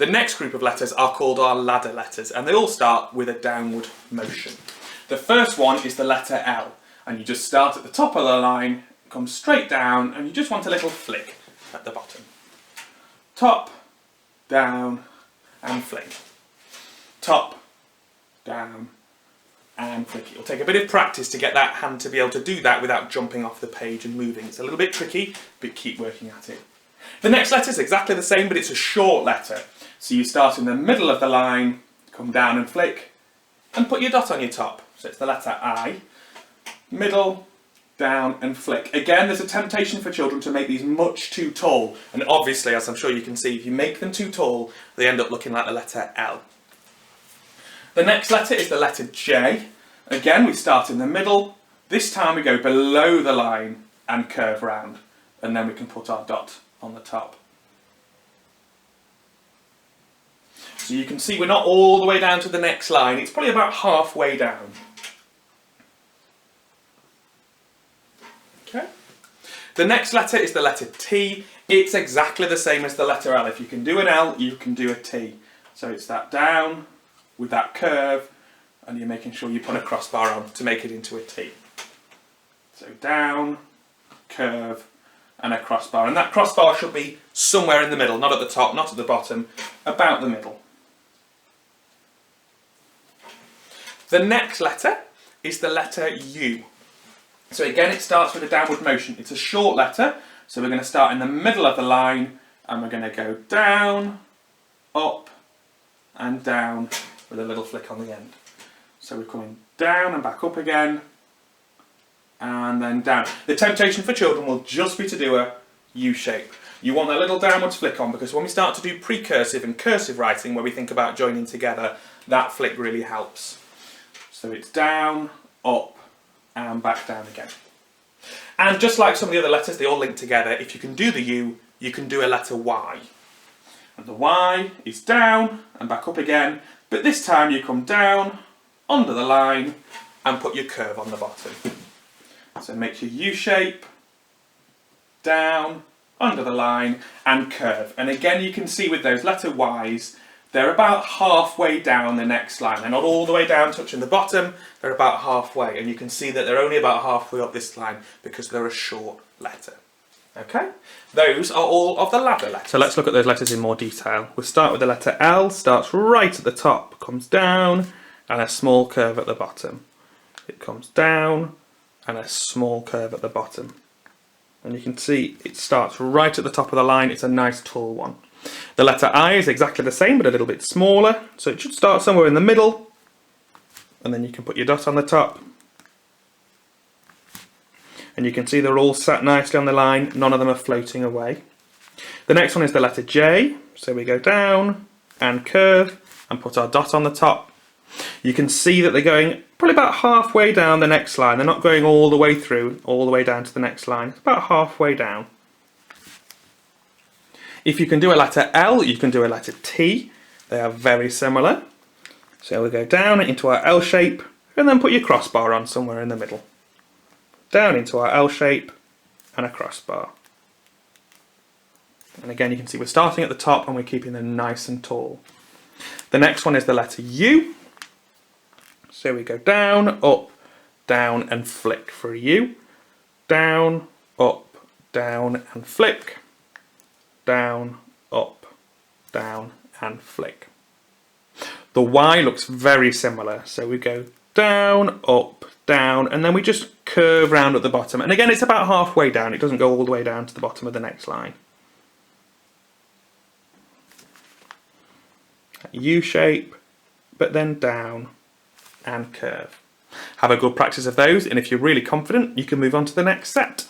The next group of letters are called our ladder letters, and they all start with a downward motion. The first one is the letter L, and you just start at the top of the line, come straight down, and you just want a little flick at the bottom. Top, down, and flick. Top, down, and flick. It'll take a bit of practice to get that hand to be able to do that without jumping off the page and moving. It's a little bit tricky, but keep working at it. The next letter is exactly the same, but it's a short letter. So you start in the middle of the line, come down and flick, and put your dot on your top. So it's the letter I, middle, down and flick. Again, there's a temptation for children to make these much too tall, and obviously, as I'm sure you can see, if you make them too tall, they end up looking like the letter L. The next letter is the letter J. Again, we start in the middle. This time we go below the line and curve round, and then we can put our dot on the top. So you can see we're not all the way down to the next line, it's probably about halfway down. Okay. The next letter is the letter T. It's exactly the same as the letter L. If you can do an L, you can do a T. So it's that down with that curve, and you're making sure you put a crossbar on to make it into a T. So down, curve, and a crossbar. And that crossbar should be somewhere in the middle, not at the top, not at the bottom, about the middle. The next letter is the letter U. So again, it starts with a downward motion. It's a short letter, so we're going to start in the middle of the line, and we're going to go down, up, and down with a little flick on the end. So we're coming down and back up again, and then down. The temptation for children will just be to do a U shape. You want that little downwards flick on, because when we start to do precursive and cursive writing, where we think about joining together, that flick really helps. So it's down, up, and back down again. And just like some of the other letters, they all link together. If you can do the U, you can do a letter Y. And the Y is down and back up again, but this time you come down, under the line, and put your curve on the bottom. So make your U shape, down, under the line, and curve. And again, you can see with those letter Ys, they're about halfway down the next line. They're not all the way down touching the bottom, they're about halfway. And you can see that they're only about halfway up this line because they're a short letter. Okay, those are all of the ladder letters. So let's look at those letters in more detail. We'll start with the letter L, starts right at the top, comes down, and a small curve at the bottom. It comes down, and a small curve at the bottom. And you can see it starts right at the top of the line. It's a nice tall one. The letter I is exactly the same, but a little bit smaller. So it should start somewhere in the middle, and then you can put your dot on the top. And you can see they're all sat nicely on the line. None of them are floating away. The next one is the letter J. So we go down and curve and put our dot on the top. You can see that they're going probably about halfway down the next line. They're not going all the way through, all the way down to the next line. It's about halfway down. If you can do a letter L, you can do a letter T. They are very similar. So we go down into our L shape, and then put your crossbar on somewhere in the middle. Down into our L shape, and a crossbar. And again, you can see we're starting at the top and we're keeping them nice and tall. The next one is the letter U. So we go down, up, down, and flick for a U. Down, up, down, and flick. Down, up, down, and flick. The Y looks very similar. So we go down, up, down, and then we just curve round at the bottom. And again, it's about halfway down. It doesn't go all the way down to the bottom of the next line. U shape, but then down and curve. Have a good practice of those, and if you're really confident, you can move on to the next set.